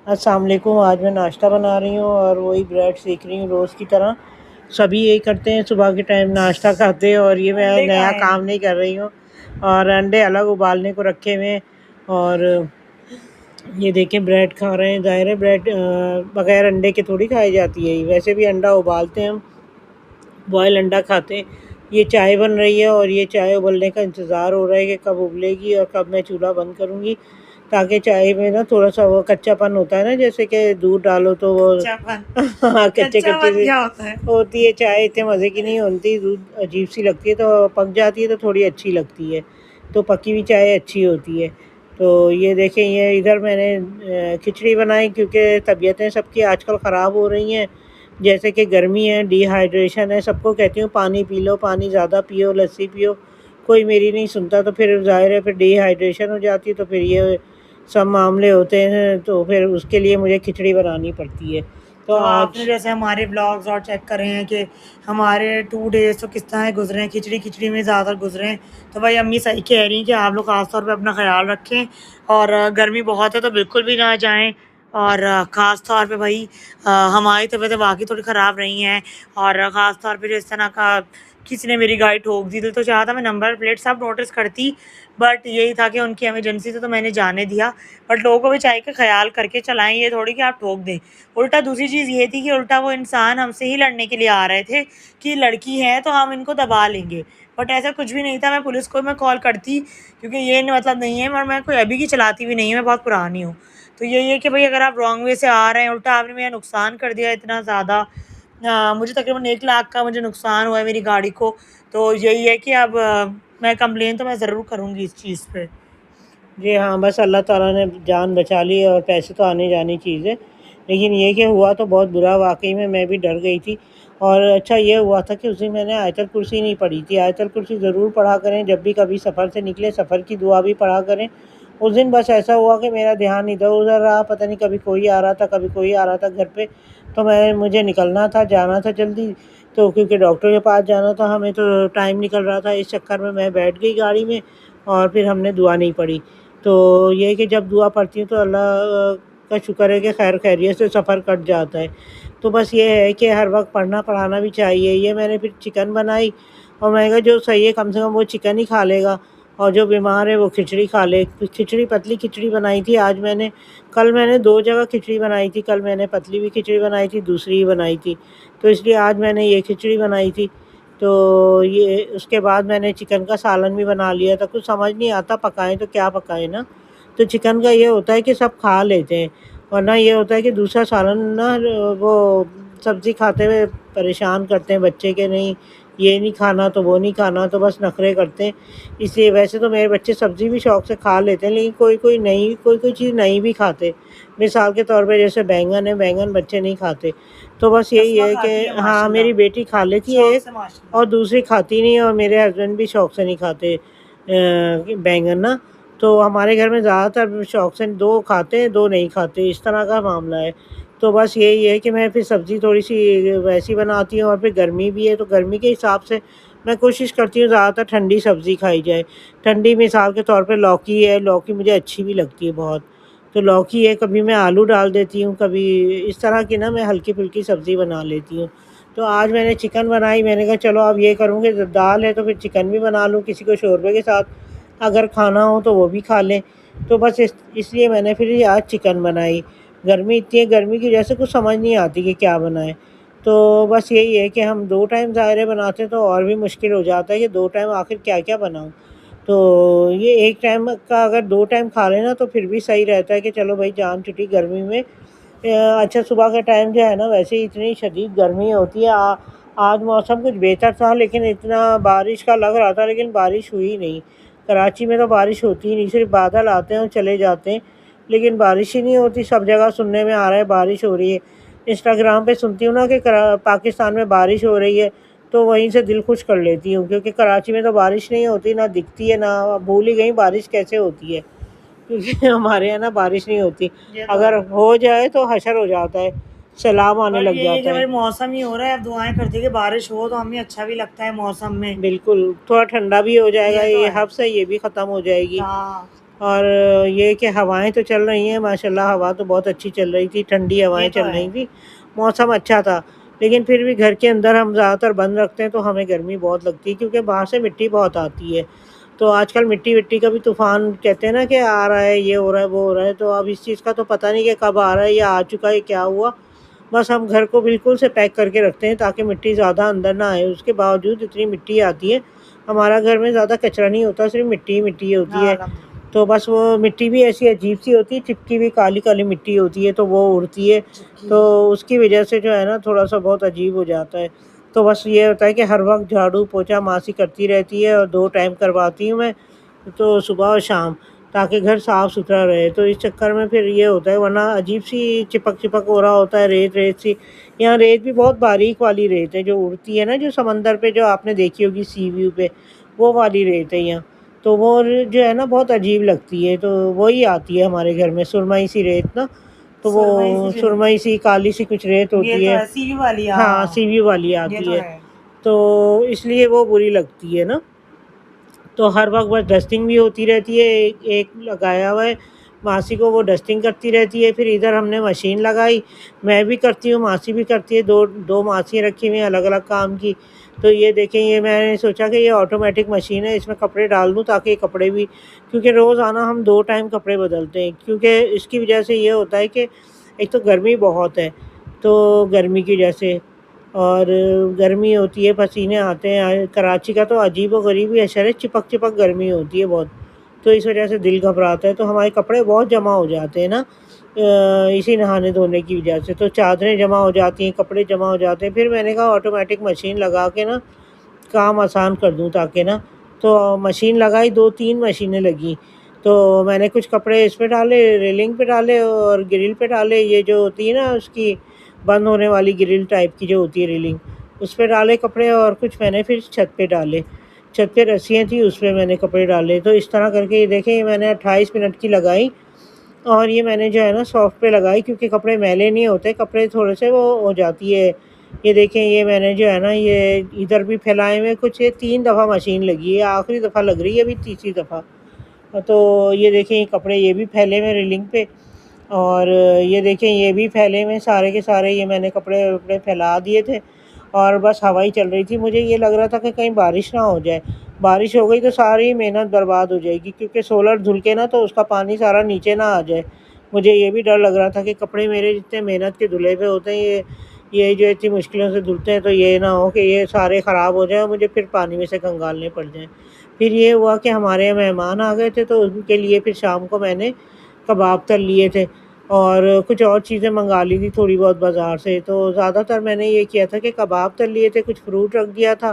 अस्सलाम वालेकुम। आज मैं नाश्ता बना रही हूँ और वही ब्रेड सेक रही हूँ रोज़ की तरह। सभी यही करते हैं, सुबह के टाइम नाश्ता खाते हैं और ये मैं अंडे कहाँ नया हैं? काम नहीं कर रही हूँ। और अंडे अलग उबालने को रखे हुए हैं। और ये देखें ब्रेड खा रहे हैं। ज़ाहिर है ब्रेड बग़ैर अंडे के थोड़ी खाई जाती है। वैसे भी अंडा उबालते हैं हम, बॉयल अंडा खाते हैं। ये चाय बन रही है और ये चाय उबलने का इंतज़ार हो रहा है कि कब उबलेगी और कब मैं चूल्हा बंद करूँगी, ताकि चाय में ना थोड़ा-सा वो कच्चापन होता है ना, जैसे कि दूध डालो तो वो कच्चापन। हाँ, कच्चे-कच्चे कच्चापन सी क्या होता है? होती है चाय, इतने मज़े की नहीं होती, दूध अजीब-सी लगती है, तो पक जाती है तो थोड़ी अच्छी लगती है। तो पकी हुई चाय अच्छी होती है। तो ये देखें, ये इधर मैंने खिचड़ी बनाई क्योंकि तबीयतें सबकी आजकल ख़राब हो रही हैं। जैसे कि गर्मी है, डिहाइड्रेशन है, सबको कहती हूँ पानी पी लो, पानी ज़्यादा पियो, लस्सी पियो, कोई मेरी नहीं सुनता। तो फिर ज़ाहिर है फिर डिहाइड्रेशन हो जाती है, तो फिर ये सब मामले होते हैं, तो फिर उसके लिए मुझे खिचड़ी बनानी पड़ती है। तो तो आपने आज जैसे हमारे ब्लॉग्स और चेक करे हैं कि हमारे 2 डेज़ तो किस तरह गुज़रे हैं, खिचड़ी-खिचड़ी में ज़्यादा गुज़रे हैं। तो भाई अम्मी सही कह रही हैं कि आप लोग ख़ास तौर पे अपना ख़्याल रखें और गर्मी बहुत है तो बिल्कुल भी ना जाएँ और ख़ास तौर पे भई हमारी तबीयतें वाक़ई थोड़ी ख़राब रही हैं और ख़ास तौर पे जो इस तरह का किसी ने मेरी गाड़ी ठोक दी, दिल तो चाहा था मैं नंबर प्लेट सब नोटिस करती, बट यही था कि उनकी इमरजेंसी थी तो मैंने जाने दिया। बट लोगों को भी चाहिए कि ख़्याल करके चलाएँ, ये थोड़ी कि आप ठोक दें। उल्टा दूसरी चीज़ ये थी कि उल्टा वो इंसान हमसे ही लड़ने के लिए आ रहे थे कि लड़की है तो हम इनको दबा लेंगे, बट ऐसा कुछ भी नहीं था। मैं पुलिस को मैं कॉल करती क्योंकि ये मतलब नहीं है, और मैं कोई अभी की चलाती भी नहीं है, मैं बहुत पुरानी हूँ। तो यही है कि भाई अगर आप रॉन्ग वे से आ रहे हैं, उल्टा आपने मेरा नुकसान कर दिया इतना ज़्यादा। मुझे तकरीबन 1 लाख का मुझे नुकसान हुआ है मेरी गाड़ी को। तो यही है कि अब मैं कंप्लेन तो मैं ज़रूर करूँगी इस चीज़ पे। जी हाँ, बस अल्लाह ताला ने जान बचा ली और पैसे तो आनी-जानी चीज़ है। लेकिन ये कि हुआ तो बहुत बुरा, वाक़ई में मैं भी डर गई थी। और अच्छा ये हुआ था कि उस दिन मैंने आयतल कुर्सी नहीं पढ़ी थी। आयतल कुर्सी ज़रूर पढ़ा करें, जब भी कभी सफ़र से निकले, सफ़र की दुआ भी पढ़ा करें। उस दिन बस ऐसा हुआ कि मेरा ध्यान इधर-उधर रहा, पता नहीं कभी कोई आ रहा था, कभी कोई आ रहा था घर पे। तो मुझे निकलना था, जाना था जल्दी, तो क्योंकि डॉक्टर के पास जाना था हमें, तो टाइम निकल रहा था। इस चक्कर में मैं बैठ गई गाड़ी में और फिर हमने दुआ नहीं पढ़ी। तो ये है कि जब दुआ पढ़ती हूँ तो अल्लाह का शुक्र है कि खैर खैरियत से सफ़र कट जाता है। तो बस ये है कि हर वक़्त पढ़ना पढ़ाना भी चाहिए। ये मैंने फिर चिकन बनाई और मैंने कहा जो सही है कम से कम वो चिकन ही खा लेगा और जो बीमार है वो खिचड़ी खा ले। खिचड़ी, पतली खिचड़ी बनाई थी आज मैंने। कल मैंने 2 जगह खिचड़ी बनाई थी। कल मैंने पतली भी खिचड़ी बनाई थी, दूसरी ही बनाई थी। तो इसलिए आज मैंने ये खिचड़ी बनाई थी। तो ये उसके बाद मैंने चिकन का सालन भी बना लिया था। कुछ समझ नहीं आता पकाएँ तो क्या पकाएँ ना? तो चिकन का ये होता है कि सब खा लेते हैं, वरना ये होता है कि दूसरा सालन ना वो सब्ज़ी खाते हुए परेशान करते हैं बच्चे के, नहीं ये नहीं खाना तो वो नहीं खाना, तो बस नखरे करते हैं। इसलिए वैसे तो मेरे बच्चे सब्ज़ी भी शौक से खा लेते हैं, लेकिन कोई-कोई चीज़ नहीं भी खाते। मिसाल के तौर पे जैसे बैंगन है, बैंगन बच्चे नहीं खाते। तो बस यही अस्मा है कि खाती है हाँ, मेरी माशाल्लाह, बेटी खा लेती है शौक एक से माशाल्लाह। और दूसरी खाती नहीं है, और मेरे हस्बैंड भी शौक से नहीं खाते बैंगन ना। तो हमारे घर में ज़्यादातर शौक से 2 खाते हैं, 2 नहीं खाते, इस तरह का मामला है। तो बस यही है कि मैं फिर सब्ज़ी थोड़ी-सी वैसी बनाती हूँ और फिर गर्मी भी है, तो गर्मी के हिसाब से मैं कोशिश करती हूँ ज़्यादातर ठंडी सब्ज़ी खाई जाए। ठंडी मिसाल के तौर पे लौकी है, लौकी मुझे अच्छी भी लगती है बहुत। तो लौकी है, कभी मैं आलू डाल देती हूँ, कभी इस तरह की ना मैं हल्की-फुल्की सब्ज़ी बना लेती हूँ। तो आज मैंने चिकन बनाई, मैंने कहा चलो अब ये करूँ कि दाल है तो फिर चिकन भी बना लूँ, किसी को शोरबे के साथ अगर खाना हो तो वो भी खा लें। तो बस इसलिए मैंने फिर ये आज चिकन बनाई। गर्मी इतनी है, गर्मी की वजह से कुछ समझ नहीं आती कि क्या बनाएँ। तो बस यही है कि हम 2 टाइम ज़ाहिर बनाते हैं तो और भी मुश्किल हो जाता है कि 2 टाइम आखिर क्या-क्या बनाऊँ। तो ये 1 टाइम का अगर 2 टाइम खा लें ना तो फिर भी सही रहता है कि चलो भई जान छुटी गर्मी में। अच्छा सुबह का टाइम जो है ना वैसे ही इतनी शदीद गर्मी होती है। आज मौसम कुछ बेहतर था, लेकिन इतना बारिश का लग रहा था, लेकिन बारिश हुई नहीं। कराची में तो बारिश होती ही नहीं, सिर्फ़ बादल आते हैं और चले जाते हैं, लेकिन बारिश ही नहीं होती। सब जगह सुनने में आ रहा है बारिश हो रही है। इंस्टाग्राम पे सुनती हूँ ना कि पाकिस्तान में बारिश हो रही है, तो वहीं से दिल खुश कर लेती हूँ, क्योंकि कराची में तो बारिश नहीं होती, ना दिखती है, ना भूल ही गई बारिश कैसे होती है। क्योंकि हमारे यहाँ ना बारिश नहीं होती। ये तो अगर है। हो जाए तो हशर हो जाता है, सैलाब आने बट लग यही है जाता कि है। भाई मौसम ही हो रहा है, अब दुआएँ करते हैं कि बारिश हो तो हमें अच्छा भी लगता है मौसम में। बिल्कुल, थोड़ा ठंडा भी हो जाएगा, ये तो ये है। हब्स है ये भी ख़त्म हो जाएगी। हाँ। और ये कि हवाएँ तो चल रही हैं माशाल्लाह, हवा तो बहुत अच्छी चल रही थी, ठंडी ये हवाएँ तो चल है। रही थी, मौसम अच्छा था। लेकिन फिर भी घर के अंदर हम ज़्यादातर बंद रखते हैं तो हमें गर्मी बहुत लगती है, क्योंकि बाहर से मिट्टी बहुत आती है। तो आजकल मिट्टी-विट्टी का भी तूफ़ान कहते हैं ना कि आ रहा है, ये हो रहा है, वो हो रहा है, तो अब इस चीज़ का तो पता नहीं कि कब आ रहा है या आ चुका है, क्या हुआ। बस हम घर को बिल्कुल से पैक करके रखते हैं ताकि मिट्टी ज़्यादा अंदर ना आए। उसके बावजूद इतनी मिट्टी आती है, हमारा घर में ज़्यादा कचरा नहीं होता, सिर्फ़ मिट्टी ही मिट्टी होती हाँ, है। अल्हम्दुलिल्लाह। तो बस वो मिट्टी भी ऐसी अजीब-सी होती है, चिपकी हुई काली-काली मिट्टी होती है, तो वो उड़ती है, चिपकी तो उसकी वजह से जो है ना थोड़ा-सा बहुत अजीब हो जाता है। तो बस ये होता है कि हर वक़्त झाड़ू-पोछा माँ सी करती रहती है और 2 टाइम करवाती हूँ मैं, तो सुबह और शाम, ताकि घर साफ़-सुथरा रहे। तो इस चक्कर में फिर ये होता है, वरना अजीब-सी चिपक-चिपक हो रहा होता है, रेत-रेत सी। यहाँ रेत भी बहुत बारीक वाली रेत है, जो उड़ती है ना, जो समंदर पे जो आपने देखी होगी सी व्यू पे, वो वाली रेत है यहाँ। तो वो जो है ना बहुत अजीब लगती है, तो वही आती है हमारे घर में, सुरमई सी रेत ना, तो सुरमई सी वो रेत। सुरमई सी काली सी कुछ रेत ये होती तो है। है सीवी वाली, हाँ, हाँ, सीवी वाली ये आती तो है, है। तो इसलिए वो बुरी लगती है ना। तो हर वक़्त बस डस्टिंग भी होती रहती है, एक एक लगाया हुआ है, मासी को वो डस्टिंग करती रहती है। फिर इधर हमने मशीन लगाई, मैं भी करती हूँ, मासी भी करती है, 2 मासियाँ रखी हुई हैं अलग-अलग काम की। तो ये देखें, ये मैंने सोचा कि ये ऑटोमेटिक मशीन है, इसमें कपड़े डाल दूँ ताकि कपड़े भी, क्योंकि रोज़ाना हम 2 टाइम कपड़े बदलते हैं, क्योंकि इसकी वजह से ये होता है कि एक तो गर्मी बहुत है, तो गर्मी की वजह से, और गर्मी होती है, पसीने आते हैं। कराची का तो अजीब-ओ-गरीब ही असर है, चिपक-चिपक गर्मी होती है बहुत, तो इस वजह से दिल घबराता है, तो हमारे कपड़े बहुत जमा हो जाते हैं ना, इसी नहाने-धोने की वजह से, तो चादरें जमा हो जाती हैं, कपड़े जमा हो जाते हैं। फिर मैंने कहा ऑटोमेटिक मशीन लगा के ना काम आसान कर दूँ ताकि ना, तो मशीन लगाई, 2-3 मशीनें लगीं। तो मैंने कुछ कपड़े इसमें डाले, रेलिंग पे डाले और ग्रिल पे डाले, ये जो होती है ना उसकी बंद होने वाली ग्रिल टाइप की जो होती है रेलिंग, उस पे डाले कपड़े, और कुछ मैंने फिर छत पे डाले। छत पे रस्सियाँ थी, उस पे मैंने कपड़े डाले। तो इस तरह करके ये देखें, ये मैंने 28 मिनट की लगाई, और ये मैंने जो है ना सॉफ्ट पे लगाई, क्योंकि कपड़े मैले नहीं होते, कपड़े थोड़े से वो हो जाती है। ये देखें, ये मैंने जो है ना ये इधर भी फैलाए हुए कुछ, ये 3 दफ़ा मशीन लगी है, आखिरी दफ़ा लग रही है, अभी तीसरी दफ़ा। तो ये देखें, ये कपड़े ये भी फैले हुए रेलिंग पे, और ये देखें ये भी फैले हुए सारे के सारे, ये मैंने कपड़े-वपड़े फैला दिए थे, और बस हवा ही चल रही थी। मुझे ये लग रहा था कि कहीं बारिश ना हो जाए, बारिश हो गई तो सारी मेहनत बर्बाद हो जाएगी, क्योंकि सोलर धुल के ना तो उसका पानी सारा नीचे ना आ जाए। मुझे ये भी डर लग रहा था कि कपड़े मेरे जितने मेहनत के धुले हुए होते हैं, ये जो इतनी मुश्किलों से धुलते हैं, तो ये ना हो कि ये सारे ख़राब हो जाएँ और मुझे फिर पानी में से खंगालने पड़ जाएँ। फिर ये हुआ कि हमारे यहाँ मेहमान आ गए थे, तो उनके लिए फिर शाम को मैंने कबाब तल लिए थे, और कुछ और चीज़ें मँगा ली थी थोड़ी बहुत बाज़ार से। तो ज़्यादातर मैंने ये किया था कि कबाब तल लिए थे, कुछ फ्रूट रख दिया था,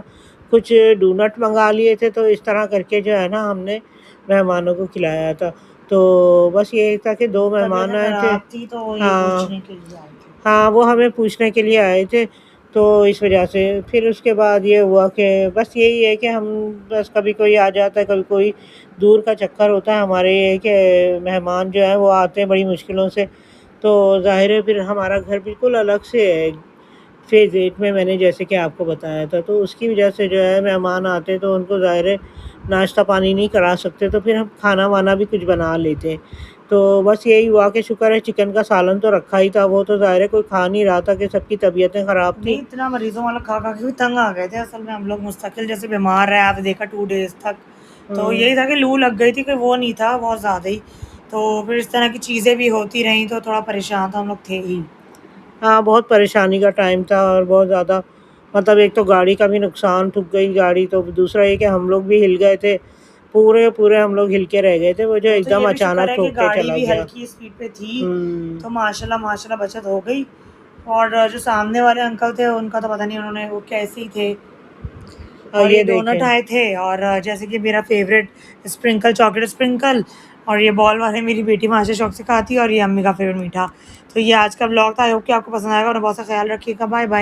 कुछ डोनट मँगा लिए थे, तो इस तरह करके जो है ना हमने मेहमानों को खिलाया था। तो बस ये था कि 2 मेहमान तबीयतें आए थे। खराब थी तो ये हाँ। पूछने के लिए आए थे। हाँ, वो हमें पूछने के लिए आए थे, तो इस वजह से फिर उसके बाद ये हुआ कि बस यही है कि हम, बस कभी कोई आ जाता है, कभी कोई दूर का चक्कर होता है हमारे, ये कि मेहमान जो हैं वो आते हैं बड़ी मुश्किलों से, तो ज़ाहिर है फिर हमारा घर बिल्कुल अलग से है, फ़ेज़ 8 में मैंने जैसे कि आपको बताया था, तो उसकी वजह से जो है मेहमान आते हैं तो उनको ज़ाहिर है नाश्ता पानी नहीं करा सकते, तो फिर हम खाना-वाना भी कुछ बना लेते हैं। तो बस यही हुआ कि शुक्र है चिकन का सालन तो रखा ही था, वो तो ज़ाहिर है कोई खा नहीं रहा था कि सबकी तबीयतें ख़राब नहीं, थी। इतना मरीज़ों वाला खा-खा के भी तंग आ गए थे असल में हम लोग, मुस्तकिल जैसे बीमार रहे, आपने देखा 2 डेज़ तक। तो हुँ। यही था कि लू लग गई थी, कोई वो नहीं था बहुत ज़्यादा ही। तो फिर इस तरह की चीज़ें भी होती रहीं तो थोड़ा परेशान तो हम लोग थे ही। हाँ, बहुत परेशानी का टाइम था, और बहुत ज़्यादा, मतलब एक तो गाड़ी का भी नुकसान, ठुक गई गाड़ी, तो दूसरा ये कि हम लोग भी हिल गए थे, पूरे-पूरे हम लोग हिल के रह गए थे, वो जो वो तो ये एकदम भी शुक्र अचानक है कि ठोक के गाड़ी चला भी गया। हल्की स्पीड पे थी, हुँ। तो माशाल्लाह माशाल्लाह बचत हो गई। और जो सामने वाले अंकल थे उनका तो पता नहीं उन्होंने, वो कैसे ही थे। और ये ये डोनट देखें। आए थे, और जैसे कि मेरा फ़ेवरेट स्प्रिंकल, चॉकलेट स्प्रिंकल, और ये बॉल वाले मेरी बेटी माशा शौक से खाती है, और ये अम्मी का फ़ेवरेट मीठा। तो ये आज का व्लॉग था, आई होप कि आपको पसंद आएगा, और बहुत सा ख़्याल रखिएगा। Bye bye.